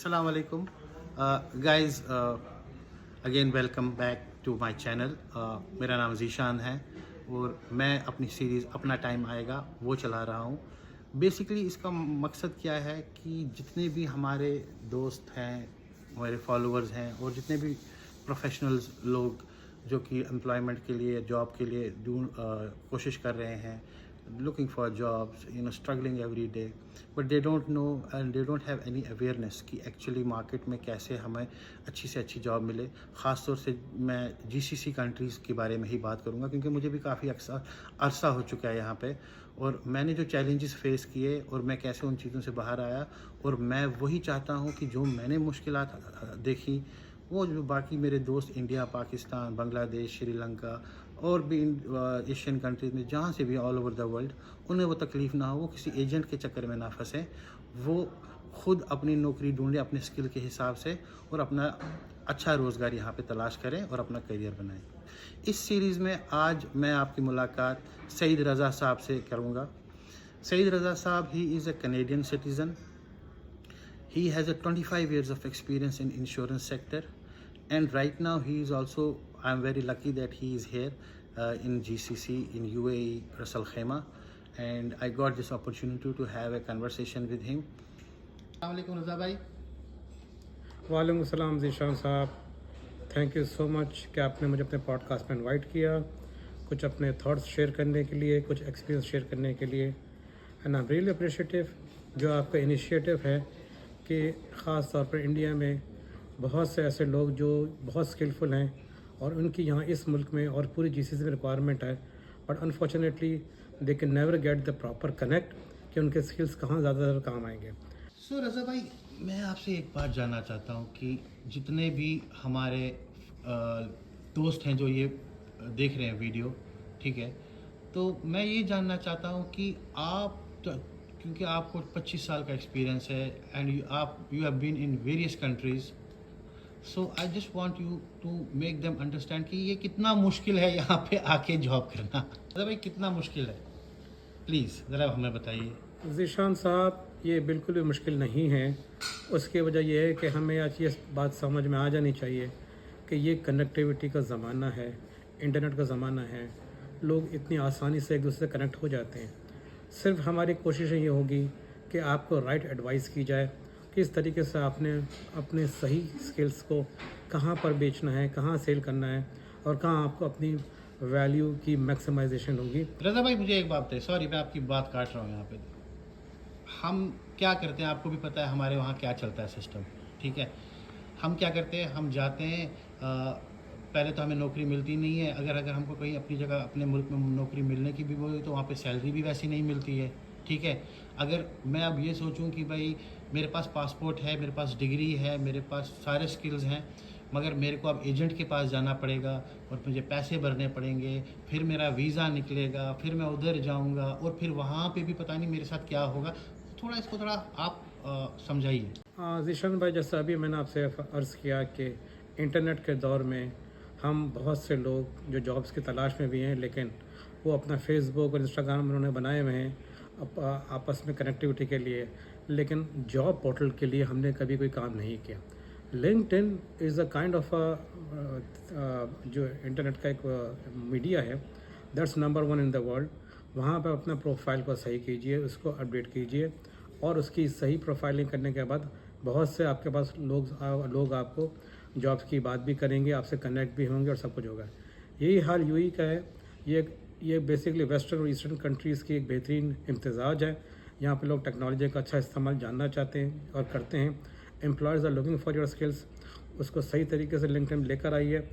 Assalamu alaikum. Guys, again welcome back to my channel. मेरा नाम ज़ीशान है और मैं अपनी सीरीज़ अपना टाइम आएगा वो चला रहा हूँ. बेसिकली इसका मकसद क्या है कि जितने भी हमारे दोस्त हैं, हमारे फॉलोअर्स हैं और जितने भी प्रोफेशनल्स लोग जो कि एम्प्लॉयमेंट के लिए, जॉब के लिए कोशिश कर रहे हैं, looking for jobs, struggling every day, but they don't know and they don't have any awareness कि actually market में कैसे हमें अच्छी से अच्छी जॉब मिले. ख़ास तौर से मैं GCC कंट्रीज़ के बारे में ही बात करूँगा क्योंकि मुझे भी काफ़ी अरसा हो चुका है यहाँ पे और मैंने जो चैलेंजेस फेस किए और मैं कैसे उन चीज़ों से बाहर आया और मैं वही चाहता हूँ कि जो मैंने मुश्किलात देखी वो जो बाकी मेरे दोस्त इंडिया, पाकिस्तान, बांग्लादेश, श्रीलंका और भी एशियन कंट्रीज़ में जहाँ से भी ऑल ओवर द वर्ल्ड उन्हें वो तकलीफ़ ना हो, वो किसी एजेंट के चक्कर में ना फंसें, वो खुद अपनी नौकरी ढूंढें अपने स्किल के हिसाब से और अपना अच्छा रोज़गार यहाँ पे तलाश करें और अपना करियर बनाएं. इस सीरीज़ में आज मैं आपकी मुलाकात सईद रज़ा साहब से करूँगा. सईद रज़ा साहब he is a Canadian citizen. He has a 25 years of experience in insurance sector, and right now he is also, I'm very lucky that he is here in GCC in UAE, Ras Al Khaimah, and I got this opportunity to have a conversation with him. Assalamu alaikum Raza bhai. वालेकुम सलाम ज़ीशान साहब, thank you so much कि आपने मुझे अपने podcast में invite किया, कुछ अपने थॉट्स शेयर करने के लिए, कुछ एक्सपीरियंस शेयर करने के लिए. And I am really appreciative जो आपका इनिशिएटिव है कि ख़ास तौर पर इंडिया में बहुत से ऐसे लोग जो बहुत स्किलफुल हैं और उनकी यहाँ इस मुल्क में और पूरी GCC में रिक्वायरमेंट है, but unfortunately they can never get the proper connect कि उनके स्किल्स कहाँ ज़्यादातर काम आएंगे. सो रज़ा भाई, मैं आपसे एक बात जानना चाहता हूँ कि जितने भी हमारे दोस्त हैं जो ये देख रहे हैं वीडियो, ठीक है, तो मैं ये जानना चाहता हूँ कि आप क्योंकि आपको 25 साल का एक्सपीरियंस है and you have been in various countries, so I just want you to make them understand कि ये कितना मुश्किल है यहाँ पे आके जॉब करना. मतलब भाई कितना मुश्किल है, प्लीज़ ज़रा हमें बताइए. ज़ीशान साहब, ये बिल्कुल भी मुश्किल नहीं है. उसकी वजह यह है कि हमें आज ये बात समझ में आ जानी चाहिए कि ये कनेक्टिविटी का ज़माना है, इंटरनेट का ज़माना है. लोग इतनी आसानी से एक दूसरे से कनेक्ट हो जाते हैं. सिर्फ हमारी कोशिश ये होगी कि आपको राइट एडवाइस की जाए, किस तरीके से आपने अपने सही स्किल्स को कहाँ पर बेचना है, कहाँ सेल करना है और कहाँ आपको अपनी वैल्यू की मैक्सिमाइजेशन होगी. रज़ा भाई मुझे एक बात बताइए, सॉरी मैं आपकी बात काट रहा हूँ यहाँ पे. हम क्या करते हैं, आपको भी पता है हमारे वहाँ क्या चलता है सिस्टम, ठीक है. हम क्या करते हैं, हम जाते हैं, पहले तो हमें नौकरी मिलती नहीं है. अगर हमको कहीं अपनी जगह अपने मुल्क में नौकरी मिलने की भी वो तो वहाँ पे सैलरी भी वैसी नहीं मिलती है, ठीक है. अगर मैं अब ये सोचूं कि भाई मेरे पास पासपोर्ट है, मेरे पास डिग्री है, मेरे पास सारे स्किल्स हैं, मगर मेरे को अब एजेंट के पास जाना पड़ेगा और मुझे पैसे भरने पड़ेंगे, फिर मेरा वीज़ा निकलेगा, फिर मैं उधर जाऊँगा और फिर वहाँ पर भी पता नहीं मेरे साथ क्या होगा. थोड़ा इसको थोड़ा आप समझाइए. ज़ीशान भाई, जैसा अभी मैंने आपसे अर्ज़ किया कि इंटरनेट के दौर में हम बहुत से लोग जो जॉब्स की तलाश में भी हैं, लेकिन वो अपना फेसबुक और इंस्टाग्राम उन्होंने बनाए हुए हैं आपस में कनेक्टिविटी के लिए, लेकिन जॉब पोर्टल के लिए हमने कभी कोई काम नहीं किया. LinkedIn is a kind of जो इंटरनेट का एक मीडिया है, that's number 1 in the world. वहाँ पर अपना प्रोफाइल को सही कीजिए, उसको अपडेट कीजिए और उसकी सही प्रोफाइलिंग करने के बाद बहुत से आपके पास लोग आपको जॉब्स की बात भी करेंगे, आपसे कनेक्ट भी होंगे और सब कुछ होगा. यही हाल यूएई का है. ये बेसिकली वेस्टर्न और ईस्टर्न कंट्रीज़ की एक बेहतरीन इम्तिजाज है. यहाँ पे लोग टेक्नोलॉजी का अच्छा इस्तेमाल जानना चाहते हैं और करते हैं. Employees are looking for your skills. उसको सही तरीके से लिंक्डइन लेकर आइए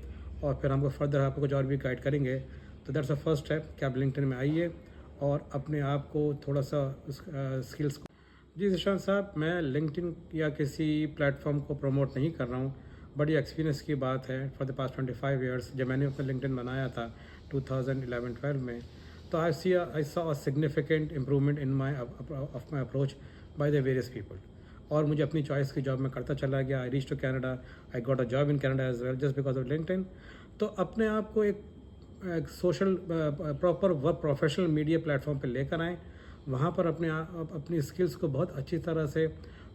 और फिर हमको फर्दर आपको कुछ और भी गाइड करेंगे. तो दैट्स द फर्स्ट स्टेप कि आप लिंक्डइन में आइए और अपने आप को थोड़ा सा स्किल्स. जी ज़ीशान साहब, मैं लिंक्डइन या किसी प्लेटफॉर्म को प्रमोट नहीं कर रहा हूँ. बड़ी एक्सपीरियंस की बात है. फॉर द पास्ट 25 ईयर्स जब मैंने अपना लिंक्डइन बनाया था 2011-12 में, तो I saw a significant improvement in my approach by the various people. और मुझे अपनी चॉइस की जॉब में करता चला गया. I reach to Canada, I got a job in Canada as well just because of LinkedIn. तो अपने आप को एक social proper work professional media platform पर लेकर आएँ. वहाँ पर अपनी स्किल्स को बहुत अच्छी तरह से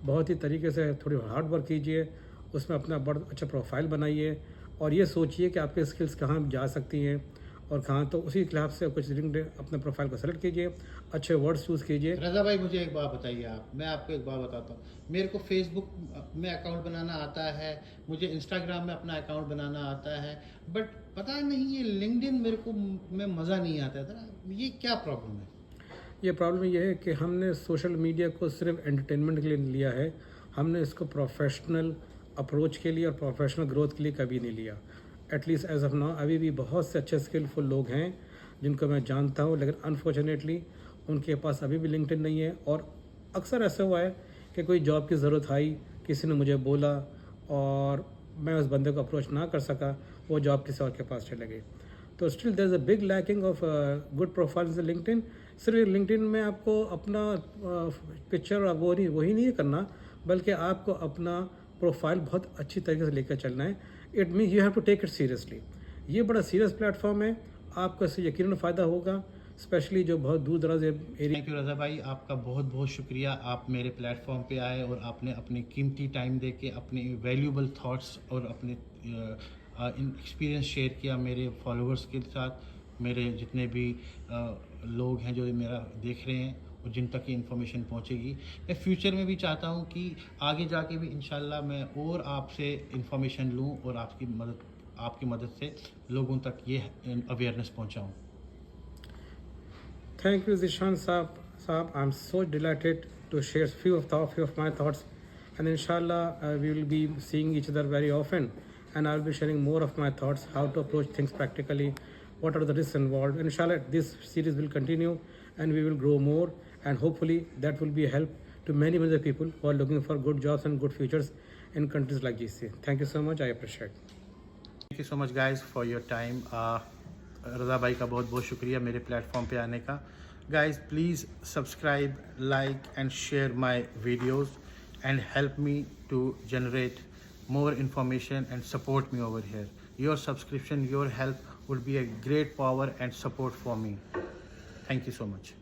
बहुत ही तरीके से थोड़ी हार्ड वर्क कीजिए, उसमें अपना बड़ा अच्छा प्रोफाइल बनाइए और ये सोचिए कि आपके स्किल्स कहाँ जा सकती हैं और कहाँ, तो उसी हिसाब से कुछ लिंक्डइन अपने प्रोफाइल को सेलेक्ट कीजिए, अच्छे वर्ड्स चूज़ कीजिए। रज़ा भाई मुझे एक बात बताइए आप, मैं आपको एक बात बताता हूँ। मेरे को फेसबुक में अकाउंट बनाना आता है, मुझे इंस्टाग्राम में अपना अकाउंट बनाना आता है, बट पता नहीं ये लिंक्डइन मेरे को में मज़ा नहीं आता था। ये क्या प्रॉब्लम है? ये प्रॉब्लम ये है कि हमने सोशल मीडिया को सिर्फ एंटरटेनमेंट के लिए लिया है, हमने इसको प्रोफेशनल अप्रोच के लिए और प्रोफेशनल ग्रोथ के लिए कभी नहीं लिया। एटलीस्ट एज ऑफ नाउ अभी भी बहुत से अच्छे स्किलफुल लोग हैं जिनको मैं जानता हूँ, लेकिन अनफॉर्चुनेटली उनके पास अभी भी लिंक्डइन नहीं है। और अक्सर ऐसा हुआ है कि कोई जॉब की ज़रूरत आई, किसी ने मुझे बोला और मैं उस बंदे को अप्रोच ना कर सका, वो जॉब किसी और के पास चले गए। तो still there is a big lacking of good profiles in LinkedIn. सिर्फ लिंक्डइन में आपको अपना पिक्चर वही नहीं करना, बल्कि आपको अपना प्रोफाइल बहुत अच्छी तरीके से लेकर चलना है। It mean you have to take it seriously. ये बड़ा सीरियस प्लेटफॉर्म है, आपको इससे यकीनन फ़ायदा होगा, स्पेशली जो बहुत दूर दराज एरिया। थैंक यू रज़ा भाई, आपका बहुत बहुत शुक्रिया। आप मेरे प्लेटफॉर्म पे आए और आपने अपने कीमती टाइम दे के अपने वैल्यूबल थॉट्स और अपने एक्सपीरियंस शेयर किया मेरे फॉलोअर्स के साथ, मेरे जितने भी लोग हैं जो मेरा देख रहे हैं और जिन तक ये इन्फॉर्मेशन पहुंचेगी। मैं फ्यूचर में भी चाहता हूं कि आगे जाके भी इंशाल्लाह मैं और आपसे इन्फॉर्मेशन लूं और आपकी मदद से लोगों तक ये awareness पहुंचाऊं। Thank you, Zishan Saab. I'm so delighted to share few of my thoughts, and inshallah we will be seeing each other very often, and I will be sharing more of my thoughts, how to approach things practically, what are the risks involved. Inshallah, this series will continue, and we will grow more, and hopefully that will be a help to many other people who are looking for good jobs and good futures in countries like GCC. Thank you so much. I appreciate. Thank you so much guys for your time. Raza भाई का बहुत बहुत शुक्रिया मेरे platform पे आने का। Guys please subscribe, like and share my videos and help me to generate more information and support me over here. Your subscription, your help would be a great power and support for me. Thank you so much.